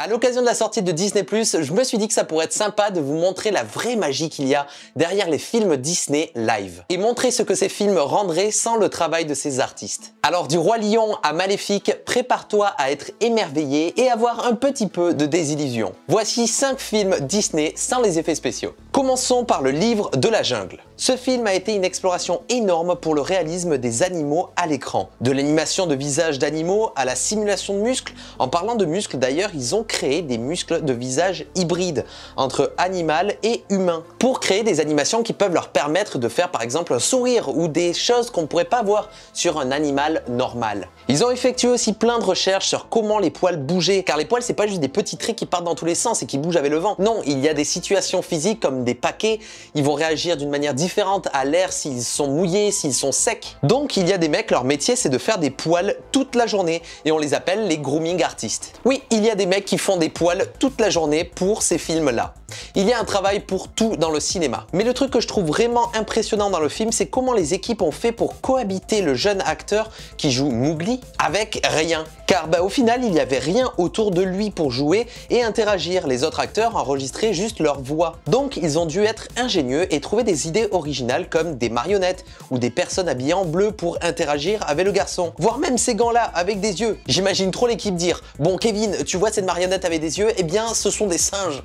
À l'occasion de la sortie de Disney+, je me suis dit que ça pourrait être sympa de vous montrer la vraie magie qu'il y a derrière les films Disney live. Et montrer ce que ces films rendraient sans le travail de ces artistes. Alors du Roi Lion à Maléfique, prépare-toi à être émerveillé et avoir un petit peu de désillusion. Voici 5 films Disney sans les effets spéciaux. Commençons par le Livre de la Jungle. Ce film a été une exploration énorme pour le réalisme des animaux à l'écran. De l'animation de visages d'animaux à la simulation de muscles. En parlant de muscles d'ailleurs, ils ont créé des muscles de visage hybrides entre animal et humain pour créer des animations qui peuvent leur permettre de faire par exemple un sourire ou des choses qu'on ne pourrait pas voir sur un animal normal. Ils ont effectué aussi plein de recherches sur comment les poils bougeaient, car les poils c'est pas juste des petits traits qui partent dans tous les sens et qui bougent avec le vent. Non, il y a des situations physiques comme des paquets, ils vont réagir d'une manière différente à l'air s'ils sont mouillés, s'ils sont secs. Donc il y a des mecs, leur métier c'est de faire des poils toute la journée et on les appelle les grooming artistes. Oui, il y a des mecs qui font des poils toute la journée pour ces films-là. Il y a un travail pour tout dans le cinéma. Mais le truc que je trouve vraiment impressionnant dans le film, c'est comment les équipes ont fait pour cohabiter le jeune acteur qui joue Mowgli avec rien. Car au final, il n'y avait rien autour de lui pour jouer et interagir. Les autres acteurs enregistraient juste leur voix. Donc ils ont dû être ingénieux et trouver des idées originales comme des marionnettes ou des personnes habillées en bleu pour interagir avec le garçon. Voire même ces gants-là avec des yeux. J'imagine trop l'équipe dire « Bon Kevin, tu vois cette marionnette avec des yeux? Eh bien ce sont des singes. »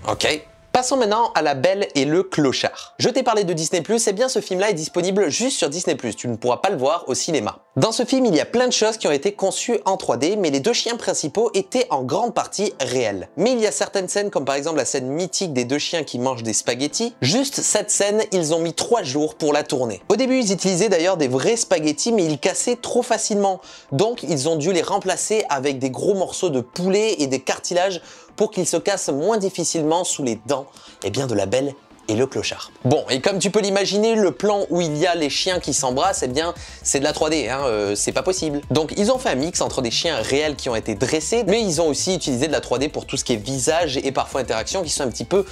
Ok. Passons maintenant à La Belle et le Clochard. Je t'ai parlé de Disney+, et bien ce film-là est disponible juste sur Disney+, tu ne pourras pas le voir au cinéma. Dans ce film, il y a plein de choses qui ont été conçues en 3D, mais les deux chiens principaux étaient en grande partie réels. Mais il y a certaines scènes, comme par exemple la scène mythique des deux chiens qui mangent des spaghettis. Juste cette scène, ils ont mis 3 jours pour la tourner. Au début, ils utilisaient d'ailleurs des vrais spaghettis, mais ils cassaient trop facilement. Donc, ils ont dû les remplacer avec des gros morceaux de poulet et des cartilages pour qu'ils se cassent moins difficilement sous les dents de La Belle et le Clochard. Bon, et comme tu peux l'imaginer, le plan où il y a les chiens qui s'embrassent, c'est de la 3D, c'est pas possible. Donc ils ont fait un mix entre des chiens réels qui ont été dressés, mais ils ont aussi utilisé de la 3D pour tout ce qui est visage et parfois interaction qui sont un petit peu,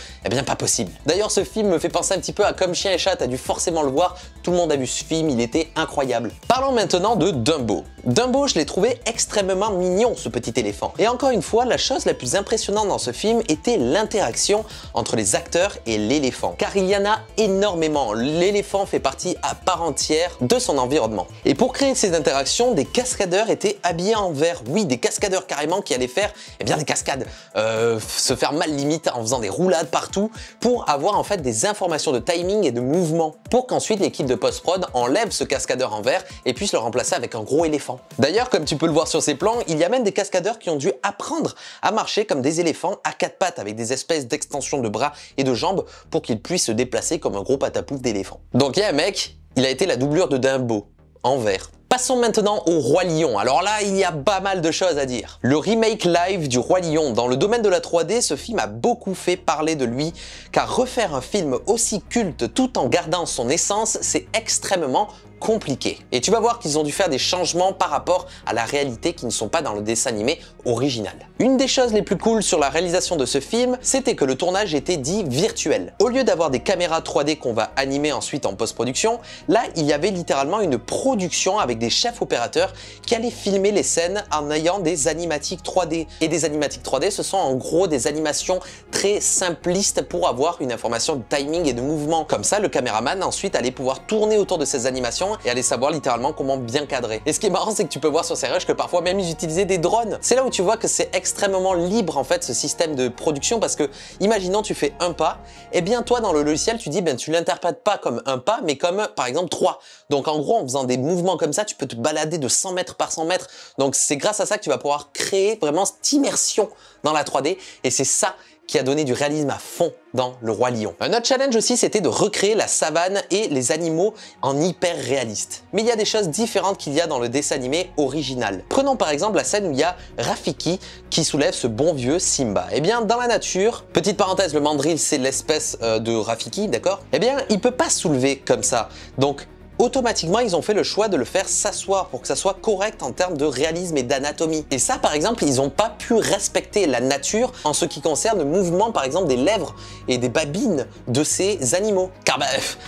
pas possible. D'ailleurs, ce film me fait penser un petit peu à Comme Chien et Chat, t'as dû forcément le voir, tout le monde a vu ce film, il était incroyable. Parlons maintenant de Dumbo. Dumbo, je l'ai trouvé extrêmement mignon, ce petit éléphant. Et encore une fois, la chose la plus impressionnante dans ce film était l'interaction entre les acteurs et l'éléphant. Car il y en a énormément. L'éléphant fait partie à part entière de son environnement. Et pour créer ces interactions, des cascadeurs étaient habillés en vert. Oui, des cascadeurs carrément qui allaient faire des cascades. Se faire mal limite en faisant des roulades partout pour avoir en fait des informations de timing et de mouvement. Pour qu'ensuite l'équipe de post-prod enlève ce cascadeur en vert et puisse le remplacer avec un gros éléphant. D'ailleurs, comme tu peux le voir sur ces plans, il y a même des cascadeurs qui ont dû apprendre à marcher comme des éléphants à 4 pattes avec des espèces d'extensions de bras et de jambes pour qu'ils puissent se déplacer comme un gros patapouf d'éléphant. Donc il y a un mec, il a été la doublure de Dumbo, en vert. Passons maintenant au Roi Lion. Alors là, il y a pas mal de choses à dire. Le remake live du Roi Lion. Dans le domaine de la 3D, ce film a beaucoup fait parler de lui, car refaire un film aussi culte tout en gardant son essence, c'est extrêmement compliqué. Et tu vas voir qu'ils ont dû faire des changements par rapport à la réalité qui ne sont pas dans le dessin animé original. Une des choses les plus cool sur la réalisation de ce film, c'était que le tournage était dit virtuel. Au lieu d'avoir des caméras 3D qu'on va animer ensuite en post-production, là il y avait littéralement une production avec des chefs opérateurs qui allaient filmer les scènes en ayant des animatiques 3D. Et des animatiques 3D, ce sont en gros des animations très simplistes pour avoir une information de timing et de mouvement. Comme ça, le caméraman ensuite allait pouvoir tourner autour de ces animations et aller savoir littéralement comment bien cadrer. Et ce qui est marrant, c'est que tu peux voir sur ces rushs que parfois même ils utilisaient des drones. C'est là où tu vois que c'est extrêmement libre en fait ce système de production, parce que imaginons tu fais un pas, et bien toi dans le logiciel tu dis tu l'interprètes pas comme un pas mais comme par exemple 3. Donc en gros en faisant des mouvements comme ça tu peux te balader de 100 mètres par 100 mètres. Donc c'est grâce à ça que tu vas pouvoir créer vraiment cette immersion dans la 3D, et c'est ça qui a donné du réalisme à fond dans Le Roi Lion. Un autre challenge aussi, c'était de recréer la savane et les animaux en hyper réaliste. Mais il y a des choses différentes qu'il y a dans le dessin animé original. Prenons par exemple la scène où il y a Rafiki qui soulève ce bon vieux Simba. Eh bien, dans la nature, petite parenthèse, le mandrill c'est l'espèce de Rafiki, d'accord? Eh bien, il peut pas soulever comme ça. Donc, automatiquement, ils ont fait le choix de le faire s'asseoir pour que ça soit correct en termes de réalisme et d'anatomie. Et ça, par exemple, ils n'ont pas pu respecter la nature en ce qui concerne le mouvement, par exemple, des lèvres et des babines de ces animaux. Car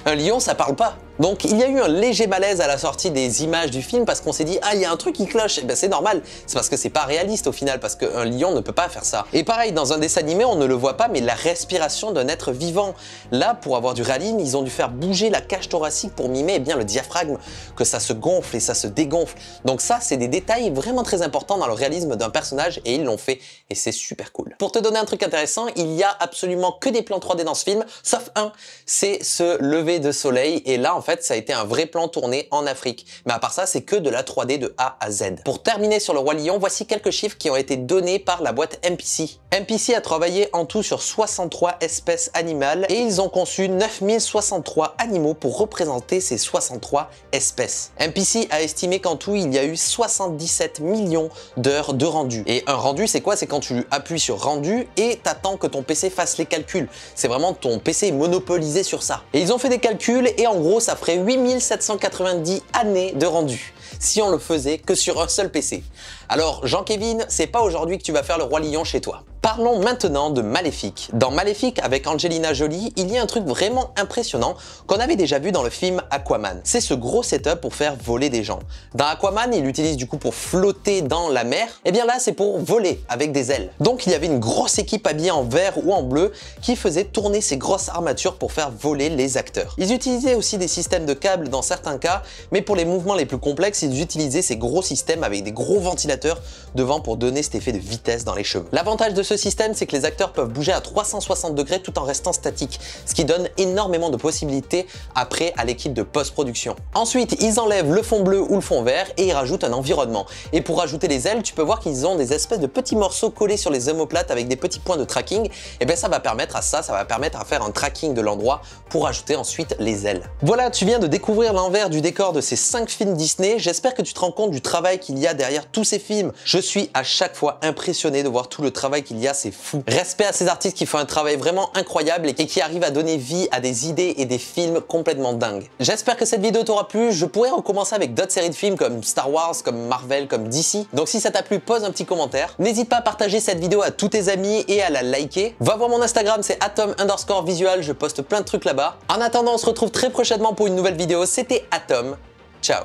un lion, ça parle pas. Donc il y a eu un léger malaise à la sortie des images du film parce qu'on s'est dit ah il y a un truc qui cloche, et ben c'est normal, c'est parce que c'est pas réaliste au final, parce qu'un lion ne peut pas faire ça. Et pareil, dans un dessin animé on ne le voit pas, mais la respiration d'un être vivant. Là, pour avoir du réalisme, ils ont dû faire bouger la cage thoracique pour mimer bien le diaphragme, que ça se gonfle et ça se dégonfle. Donc ça, c'est des détails vraiment très importants dans le réalisme d'un personnage et ils l'ont fait et c'est super cool. Pour te donner un truc intéressant, il y a absolument que des plans 3D dans ce film, sauf un, c'est ce lever de soleil et là en fait ça a été un vrai plan tourné en Afrique. Mais à part ça, c'est que de la 3D de A à Z. Pour terminer sur le Roi Lion, voici quelques chiffres qui ont été donnés par la boîte MPC. MPC a travaillé en tout sur 63 espèces animales et ils ont conçu 9063 animaux pour représenter ces 63 espèces. MPC a estimé qu'en tout il y a eu 77 millions d'heures de rendu. Et un rendu c'est quoi? C'est quand tu appuies sur rendu et t'attends que ton PC fasse les calculs. C'est vraiment ton PC monopolisé sur ça. Et ils ont fait des calculs et en gros ça ferait 8790 années de rendu si on le faisait que sur un seul PC. Alors Jean-Kévin, c'est pas aujourd'hui que tu vas faire le Roi Lion chez toi. Parlons maintenant de Maléfique. Dans Maléfique, avec Angelina Jolie, il y a un truc vraiment impressionnant qu'on avait déjà vu dans le film Aquaman. C'est ce gros setup pour faire voler des gens. Dans Aquaman, il l'utilise du coup pour flotter dans la mer. Et bien là, c'est pour voler avec des ailes. Donc il y avait une grosse équipe habillée en vert ou en bleu qui faisait tourner ces grosses armatures pour faire voler les acteurs. Ils utilisaient aussi des systèmes de câbles dans certains cas, mais pour les mouvements les plus complexes, ils utilisaient ces gros systèmes avec des gros ventilateurs devant pour donner cet effet de vitesse dans les cheveux. L'avantage de ce système, c'est que les acteurs peuvent bouger à 360 degrés tout en restant statiques, ce qui donne énormément de possibilités après à l'équipe de post-production. Ensuite, ils enlèvent le fond bleu ou le fond vert et ils rajoutent un environnement. Et pour rajouter les ailes, tu peux voir qu'ils ont des espèces de petits morceaux collés sur les omoplates avec des petits points de tracking. Et bien ça va permettre à faire un tracking de l'endroit pour ajouter ensuite les ailes. Voilà, tu viens de découvrir l'envers du décor de ces 5 films Disney. J'espère que tu te rends compte du travail qu'il y a derrière tous ces films. Je suis à chaque fois impressionné de voir tout le travail qu'il y a, c'est fou. Respect à ces artistes qui font un travail vraiment incroyable et qui arrivent à donner vie à des idées et des films complètement dingues. J'espère que cette vidéo t'aura plu. Je pourrais recommencer avec d'autres séries de films comme Star Wars, comme Marvel, comme DC. Donc si ça t'a plu, pose un petit commentaire. N'hésite pas à partager cette vidéo à tous tes amis et à la liker. Va voir mon Instagram, c'est atom_visual, je poste plein de trucs là-bas. En attendant, on se retrouve très prochainement pour une nouvelle vidéo. C'était Atom. Ciao.